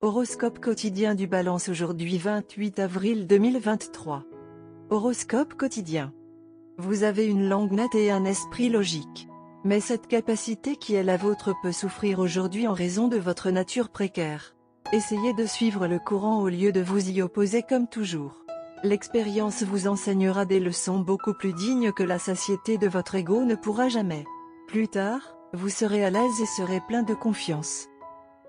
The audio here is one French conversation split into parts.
Horoscope quotidien du Balance aujourd'hui 28 avril 2023. Horoscope quotidien. Vous avez une langue nette et un esprit logique. Mais cette capacité qui est la vôtre peut souffrir aujourd'hui en raison de votre nature précaire. Essayez de suivre le courant au lieu de vous y opposer comme toujours. L'expérience vous enseignera des leçons beaucoup plus dignes que la satiété de votre ego ne pourra jamais. Plus tard, vous serez à l'aise et serez plein de confiance.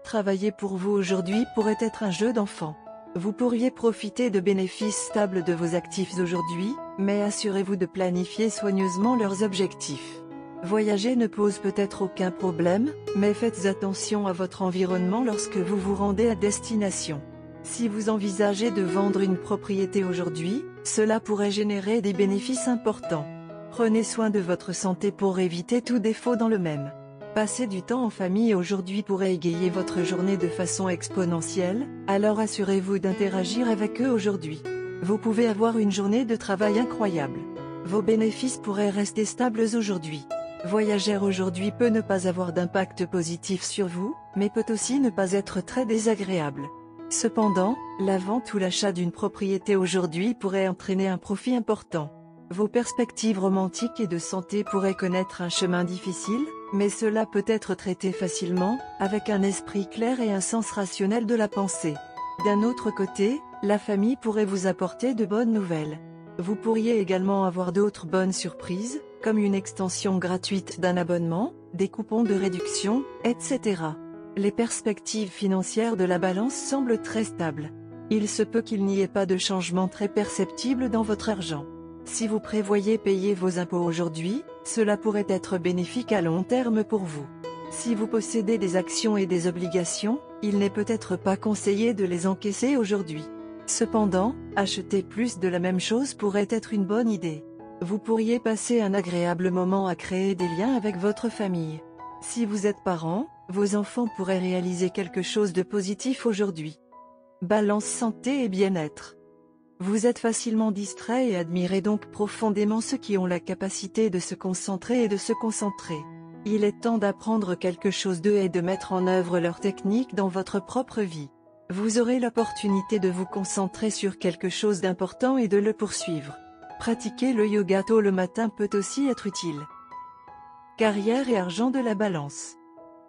Travailler pour vous aujourd'hui pourrait être un jeu d'enfant. Vous pourriez profiter de bénéfices stables de vos actifs aujourd'hui, mais assurez-vous de planifier soigneusement leurs objectifs. Voyager ne pose peut-être aucun problème, mais faites attention à votre environnement lorsque vous vous rendez à destination. Si vous envisagez de vendre une propriété aujourd'hui, cela pourrait générer des bénéfices importants. Prenez soin de votre santé pour éviter tout défaut dans le même. Passer du temps en famille aujourd'hui pourrait égayer votre journée de façon exponentielle, alors assurez-vous d'interagir avec eux aujourd'hui. Vous pouvez avoir une journée de travail incroyable. Vos bénéfices pourraient rester stables aujourd'hui. Voyager aujourd'hui peut ne pas avoir d'impact positif sur vous, mais peut aussi ne pas être très désagréable. Cependant, la vente ou l'achat d'une propriété aujourd'hui pourrait entraîner un profit important. Vos perspectives romantiques et de santé pourraient connaître un chemin difficile, mais cela peut être traité facilement, avec un esprit clair et un sens rationnel de la pensée. D'un autre côté, la famille pourrait vous apporter de bonnes nouvelles. Vous pourriez également avoir d'autres bonnes surprises, comme une extension gratuite d'un abonnement, des coupons de réduction, etc. Les perspectives financières de la Balance semblent très stables. Il se peut qu'il n'y ait pas de changement très perceptible dans votre argent. Si vous prévoyez payer vos impôts aujourd'hui, cela pourrait être bénéfique à long terme pour vous. Si vous possédez des actions et des obligations, il n'est peut-être pas conseillé de les encaisser aujourd'hui. Cependant, acheter plus de la même chose pourrait être une bonne idée. Vous pourriez passer un agréable moment à créer des liens avec votre famille. Si vous êtes parent, vos enfants pourraient réaliser quelque chose de positif aujourd'hui. Balance santé et bien-être. Vous êtes facilement distrait et admirez donc profondément ceux qui ont la capacité de se concentrer et de se concentrer. Il est temps d'apprendre quelque chose d'eux et de mettre en œuvre leurs techniques dans votre propre vie. Vous aurez l'opportunité de vous concentrer sur quelque chose d'important et de le poursuivre. Pratiquer le yoga tôt le matin peut aussi être utile. Carrière et argent de la Balance.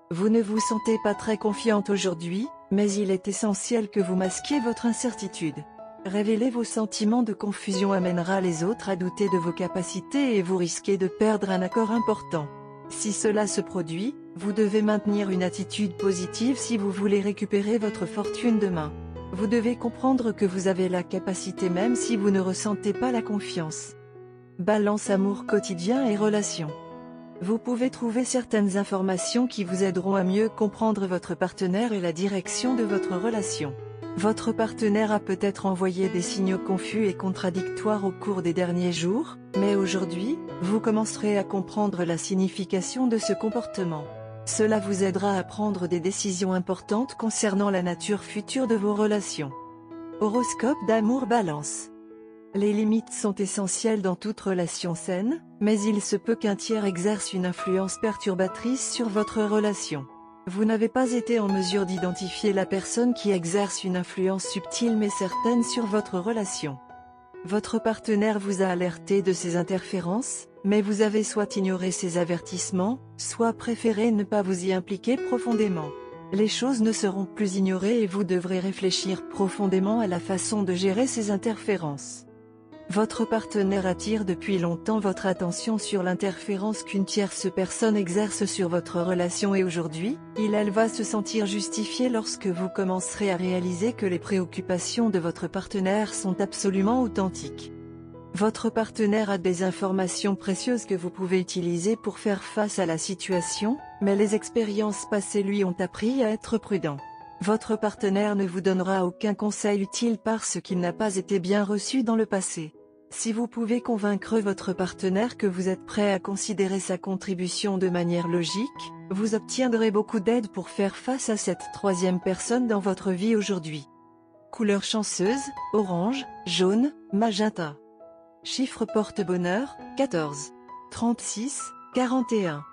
Vous ne vous sentez pas très confiante aujourd'hui, mais il est essentiel que vous masquiez votre incertitude. Révéler vos sentiments de confusion amènera les autres à douter de vos capacités et vous risquez de perdre un accord important. Si cela se produit, vous devez maintenir une attitude positive si vous voulez récupérer votre fortune demain. Vous devez comprendre que vous avez la capacité même si vous ne ressentez pas la confiance. Balance amour quotidien et relations. Vous pouvez trouver certaines informations qui vous aideront à mieux comprendre votre partenaire et la direction de votre relation. Votre partenaire a peut-être envoyé des signaux confus et contradictoires au cours des derniers jours, mais aujourd'hui, vous commencerez à comprendre la signification de ce comportement. Cela vous aidera à prendre des décisions importantes concernant la nature future de vos relations. Horoscope d'amour Balance. Les limites sont essentielles dans toute relation saine, mais il se peut qu'un tiers exerce une influence perturbatrice sur votre relation. Vous n'avez pas été en mesure d'identifier la personne qui exerce une influence subtile mais certaine sur votre relation. Votre partenaire vous a alerté de ces interférences, mais vous avez soit ignoré ces avertissements, soit préféré ne pas vous y impliquer profondément. Les choses ne seront plus ignorées et vous devrez réfléchir profondément à la façon de gérer ces interférences. Votre partenaire attire depuis longtemps votre attention sur l'interférence qu'une tierce personne exerce sur votre relation et aujourd'hui, elle va se sentir justifiée lorsque vous commencerez à réaliser que les préoccupations de votre partenaire sont absolument authentiques. Votre partenaire a des informations précieuses que vous pouvez utiliser pour faire face à la situation, mais les expériences passées lui ont appris à être prudent. Votre partenaire ne vous donnera aucun conseil utile parce qu'il n'a pas été bien reçu dans le passé. Si vous pouvez convaincre votre partenaire que vous êtes prêt à considérer sa contribution de manière logique, vous obtiendrez beaucoup d'aide pour faire face à cette troisième personne dans votre vie aujourd'hui. Couleur chanceuse, orange, jaune, magenta. Chiffre porte-bonheur, 14, 36, 41.